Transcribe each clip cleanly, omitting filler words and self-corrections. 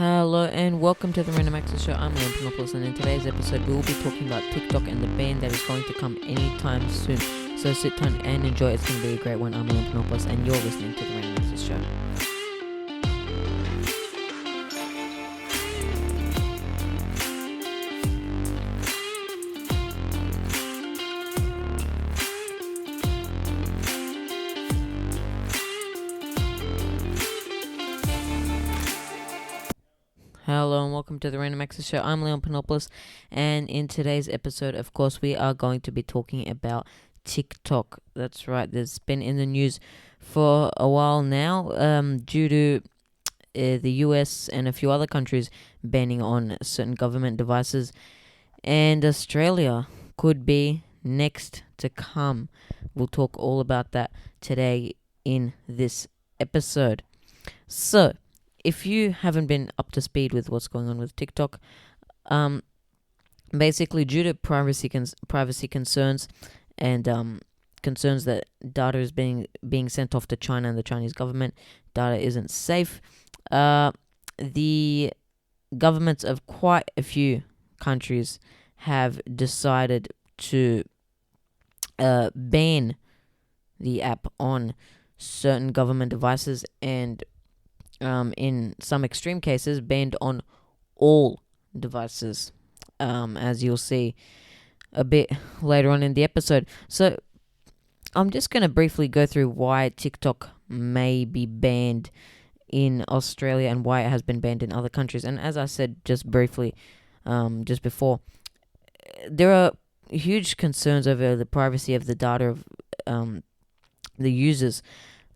Hello and welcome to the Random Access Show. I'm Leon Panopoulos, and in today's episode we will be talking about TikTok and the ban that is going to come anytime soon. So sit tight and enjoy. It's going to be a great one. I'm Leon Panopoulos and you're listening to the Random Access Show. Hello and welcome to the Random Access Show. I'm Leon Panopoulos, and in today's episode, of course, we are going to be talking about TikTok. That's right, there's been in the news for a while now due to the US and a few other countries banning on certain government devices, and Australia could be next to come. We'll talk all about that today in this episode. So, if you haven't been up to speed with what's going on with TikTok, basically due to privacy concerns and concerns that data is being sent off to China and the Chinese government, data isn't safe. The governments of quite a few countries have decided to ban the app on certain government devices and in some extreme cases, banned on all devices, as you'll see a bit later on in the episode. So, I'm just going to briefly go through why TikTok may be banned in Australia and why it has been banned in other countries. And as I said just briefly, just before, there are huge concerns over the privacy of the data of the users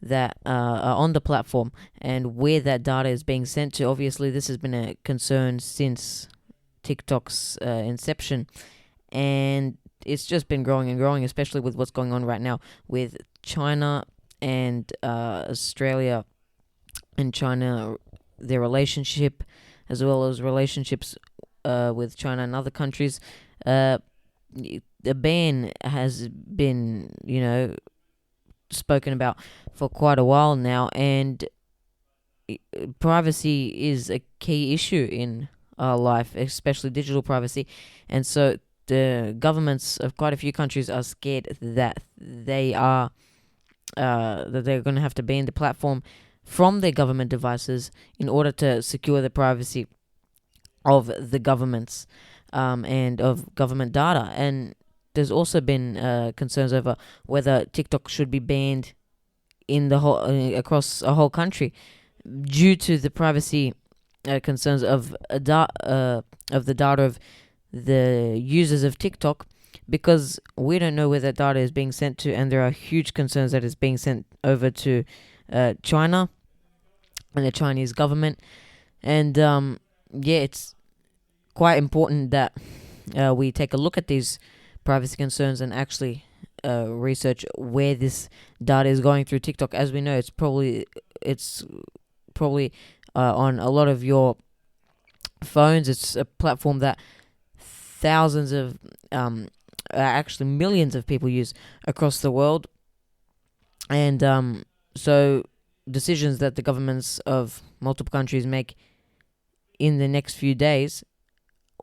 that are on the platform and where that data is being sent to. Obviously, this has been a concern since TikTok's inception, and it's just been growing and growing, especially with what's going on right now with China and Australia and China, their relationship, as well as relationships with China and other countries. The ban has been, spoken about for quite a while now, and privacy is a key issue in our life, especially digital privacy. And so the governments of quite a few countries are scared that they're going to have to ban the platform from their government devices in order to secure the privacy of the governments and of government data. And there's also been concerns over whether TikTok should be banned in the whole across a whole country due to the privacy concerns of the data of the users of TikTok, because we don't know where that data is being sent to, and there are huge concerns that it's being sent over to China and the Chinese government. And it's quite important that we take a look at these privacy concerns and actually research where this data is going through TikTok. As we know, it's probably on a lot of your phones. It's a platform that thousands of actually millions of people use across the world, and so decisions that the governments of multiple countries make in the next few days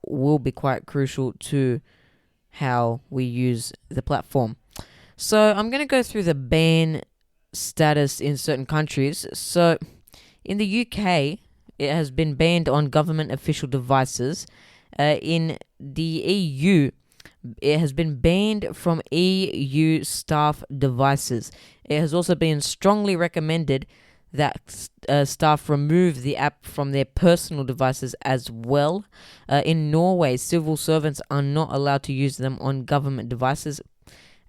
will be quite crucial to how we use the platform. So I'm going to go through the ban status in certain countries. So in the UK, it has been banned on government official devices. In the EU, it has been banned from EU staff devices. It has also been strongly recommended that staff remove the app from their personal devices as well. In Norway, civil servants are not allowed to use them on government devices.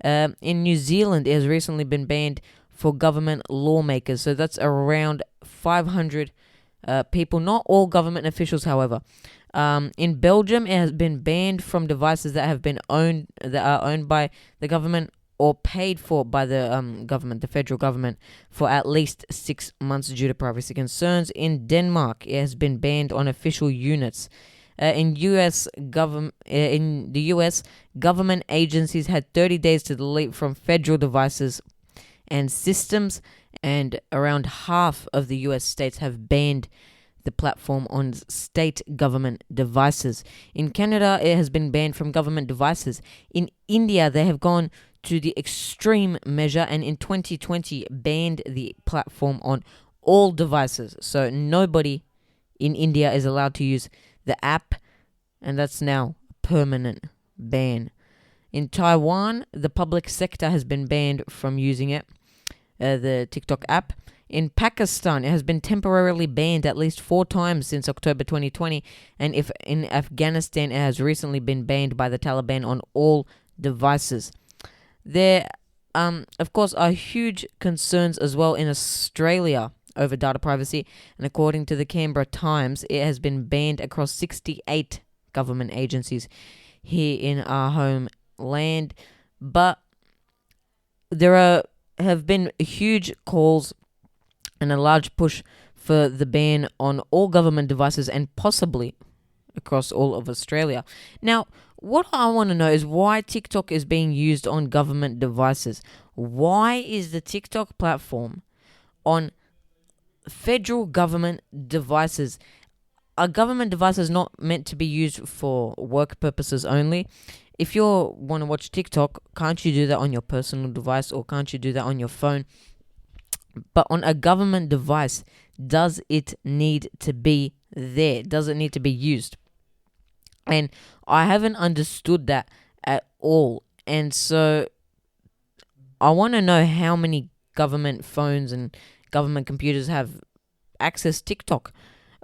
In New Zealand, it has recently been banned for government lawmakers. So that's around 500 people, not all government officials, however. In Belgium, it has been banned from devices that are owned by the government or paid for by the government, the federal government, for at least 6 months due to privacy concerns. In Denmark, it has been banned on official units. In the US, government agencies had 30 days to delete from federal devices and systems, and around half of the US states have banned the platform on state government devices. In Canada, it has been banned from government devices. In India, they have gone to the extreme measure and in 2020 banned the platform on all devices. So nobody in India is allowed to use the app, and that's now a permanent ban. In Taiwan, the public sector has been banned from using it, the TikTok app. In Pakistan, it has been temporarily banned at least 4 times since October 2020. And if in Afghanistan, it has recently been banned by the Taliban on all devices. There, of course, are huge concerns as well in Australia over data privacy. And according to the Canberra Times, it has been banned across 68 government agencies here in our homeland. But there have been huge calls and a large push for the ban on all government devices and possibly across all of Australia. Now, what I want to know is why TikTok is being used on government devices. Why is the TikTok platform on federal government devices? Are government devices not meant to be used for work purposes only? If you want to watch TikTok, can't you do that on your personal device, or can't you do that on your phone? But on a government device, does it need to be there? Does it need to be used? And I haven't understood that at all. And so I want to know how many government phones and government computers have access TikTok.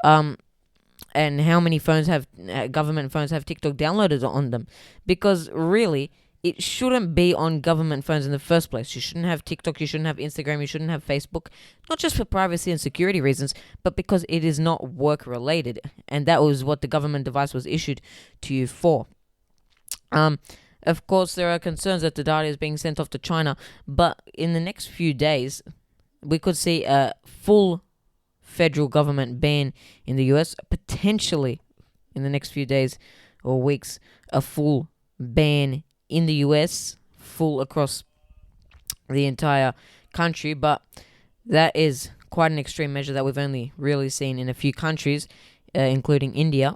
And how many phones have government phones have TikTok downloaded on them? Because really, it shouldn't be on government phones in the first place. You shouldn't have TikTok, you shouldn't have Instagram, you shouldn't have Facebook, not just for privacy and security reasons, but because it is not work related. And that was what the government device was issued to you for. Of course, there are concerns that the data is being sent off to China, but in the next few days, we could see a full federal government ban in the US, potentially in the next few days or weeks, a full ban in the US, full across the entire country. But that is quite an extreme measure that we've only really seen in a few countries, including India.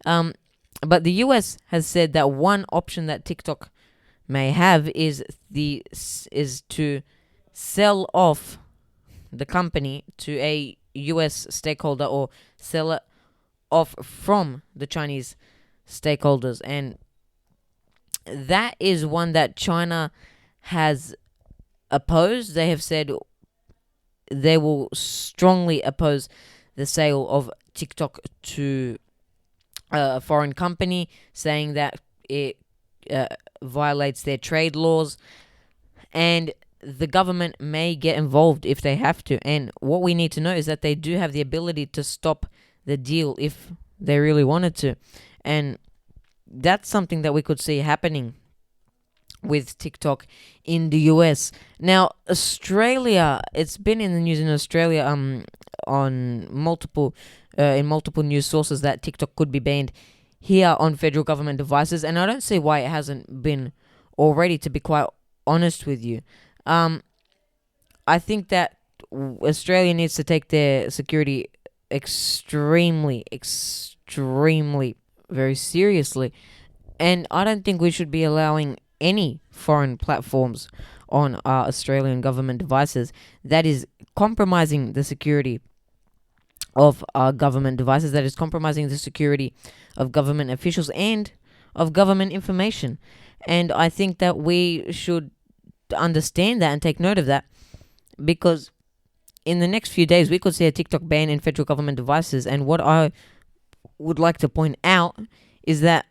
But the US has said that one option that TikTok may have is to sell off the company to a US stakeholder, or sell it off from the Chinese stakeholders. And that is one that China has opposed. They have said they will strongly oppose the sale of TikTok to a foreign company, saying that it violates their trade laws, and the government may get involved if they have to. And what we need to know is that they do have the ability to stop the deal if they really wanted to. And that's something that we could see happening with TikTok in the US. Now, Australia, it's been in the news in Australia on multiple news sources that TikTok could be banned here on federal government devices, and I don't see why it hasn't been already, to be quite honest with you. I think that Australia needs to take their security extremely very seriously, and I don't think we should be allowing any foreign platforms on our Australian government devices that is compromising the security of our government devices, that is compromising the security of government officials and of government information. And I think that we should understand that and take note of that, because in the next few days we could see a TikTok ban in federal government devices. And what I would like to point out is that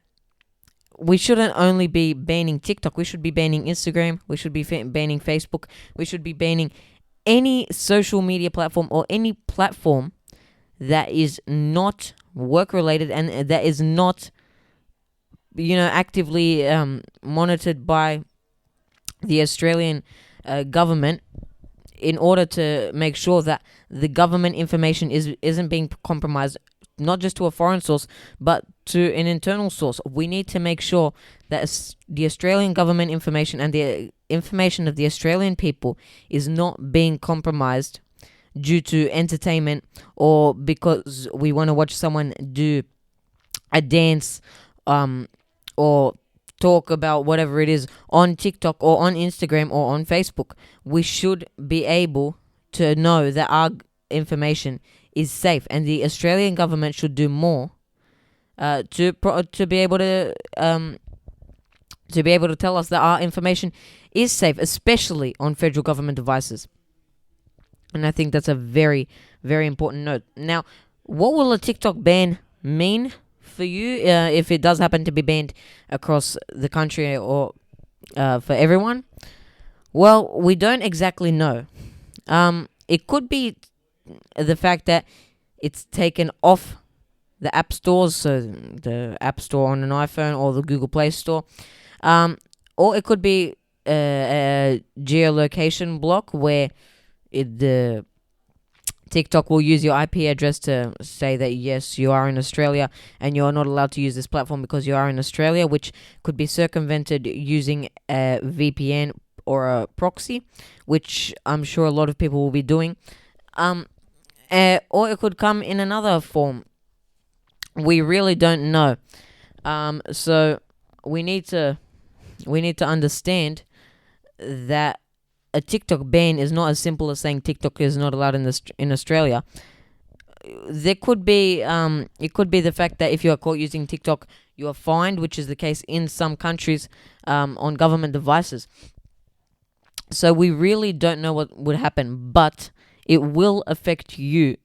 we shouldn't only be banning TikTok. We should be banning Instagram. We should be banning Facebook. We should be banning any social media platform or any platform that is not work related and that is not, actively monitored by the Australian government, in order to make sure that the government information isn't being compromised, not just to a foreign source, but to an internal source. We need to make sure that the Australian government information and the information of the Australian people is not being compromised due to entertainment, or because we want to watch someone do a dance, or talk about whatever it is on TikTok or on Instagram or on Facebook. We should be able to know that our information is safe, and the Australian government should do more to be able to tell us that our information is safe, especially on federal government devices. And I think that's a very, very important note. Now, what will a TikTok ban mean for you if it does happen to be banned across the country, or for everyone? Well, we don't exactly know. It could be the fact that it's taken off the app stores, so the App Store on an iPhone or the Google Play Store, or it could be a geolocation block where the TikTok will use your IP address to say that yes, you are in Australia and you are not allowed to use this platform because you are in Australia, which could be circumvented using a VPN or a proxy, which I'm sure a lot of people will be doing. Or it could come in another form. We really don't know. So we need to understand that a TikTok ban is not as simple as saying TikTok is not allowed in Australia. There could be it could be the fact that if you are caught using TikTok, you are fined, which is the case in some countries on government devices. So we really don't know what would happen, but it will affect you.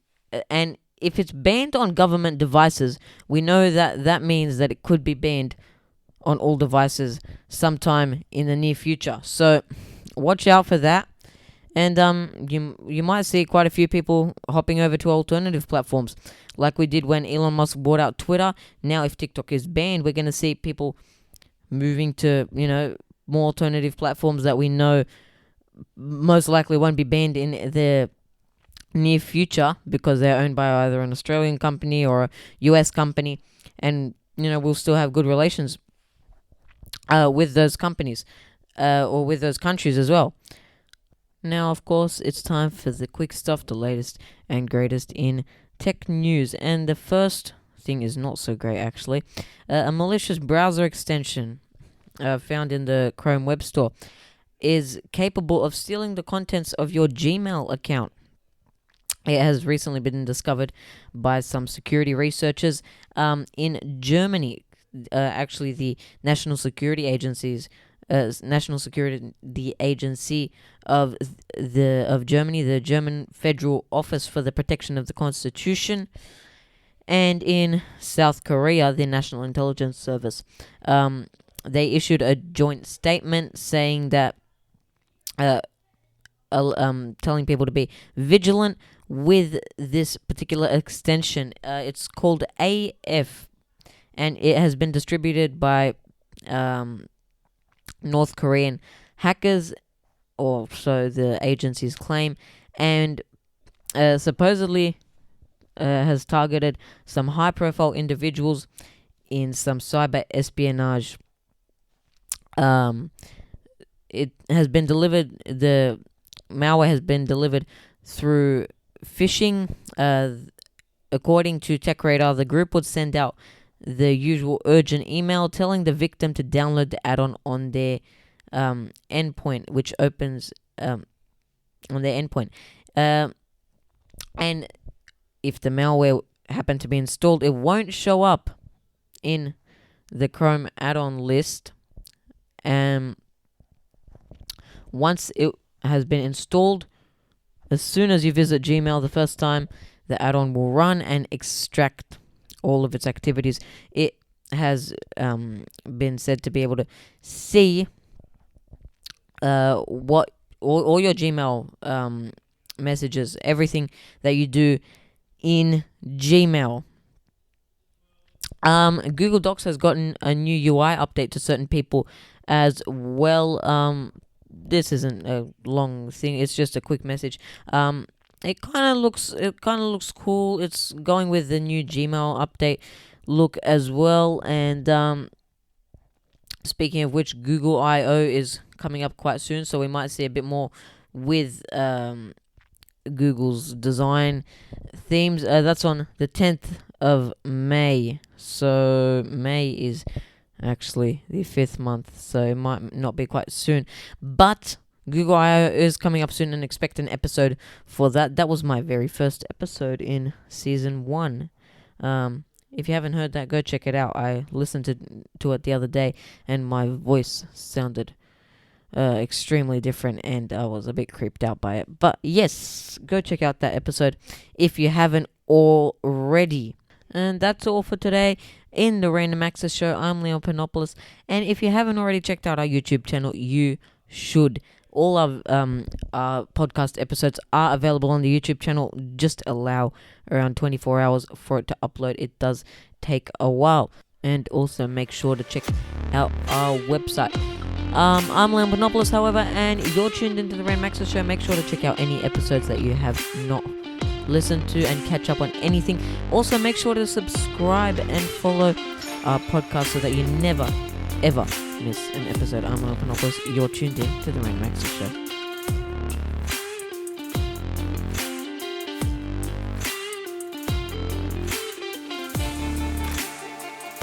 And if it's banned on government devices, we know that that means that it could be banned on all devices sometime in the near future. So watch out for that. And you might see quite a few people hopping over to alternative platforms, like we did when Elon Musk bought out Twitter. Now, if TikTok is banned, we're going to see people moving to more alternative platforms that we know most likely won't be banned in the near future because they're owned by either an Australian company or a US company, and we'll still have good relations with those companies or with those countries as well. Now, of course, it's time for the quick stuff, the latest and greatest in tech news. And the first thing is not so great, actually. A malicious browser extension found in the Chrome Web Store is capable of stealing the contents of your Gmail account. It has recently been discovered by some security researchers in Germany. Actually, the National Security Agency of Germany, the German Federal Office for the Protection of the Constitution, and in South Korea, the National Intelligence Service. They issued a joint statement saying that telling people to be vigilant with this particular extension. It's called AF, and it has been distributed by North Korean hackers, or so the agencies claim, and supposedly has targeted some high-profile individuals in some cyber espionage. It has been delivered. The malware has been delivered through phishing. According to TechRadar, the group would send out the usual urgent email telling the victim to download the add-on on their endpoint, which opens on their endpoint. And if the malware happened to be installed, it won't show up in the Chrome add-on list. Once it has been installed, as soon as you visit Gmail the first time, the add-on will run and extract all of its activities. It has been said to be able to see what all your Gmail messages, everything that you do in Gmail. Google Docs has gotten a new UI update to certain people as well. This isn't a long thing; it's just a quick message. It kind of looks cool. It's going with the new Gmail update look as well. And speaking of which, Google I/O is coming up quite soon, so we might see a bit more with Google's design themes. That's on the 10th of May. So May is actually the 5th month, so it might not be quite soon. But Google I/O is coming up soon, and expect an episode for that. That was my very first episode in season 1. If you haven't heard that, go check it out. I listened to it the other day, and my voice sounded extremely different, and I was a bit creeped out by it. But yes, go check out that episode if you haven't already. And that's all for today in the Random Access Show. I'm Leon Panopoulos, and if you haven't already checked out our YouTube channel, you should. All of our podcast episodes are available on the YouTube channel. Just allow around 24 hours for it to upload. It does take a while. And also make sure to check out our website. I'm Leon Panopoulos, however, and you're tuned into the Random Access Show. Make sure to check out any episodes that you have not listened to and catch up on anything. Also, make sure to subscribe and follow our podcast so that you never, ever miss an episode. I'm Leon Panopoulos. You're tuned in to the Random Access Show.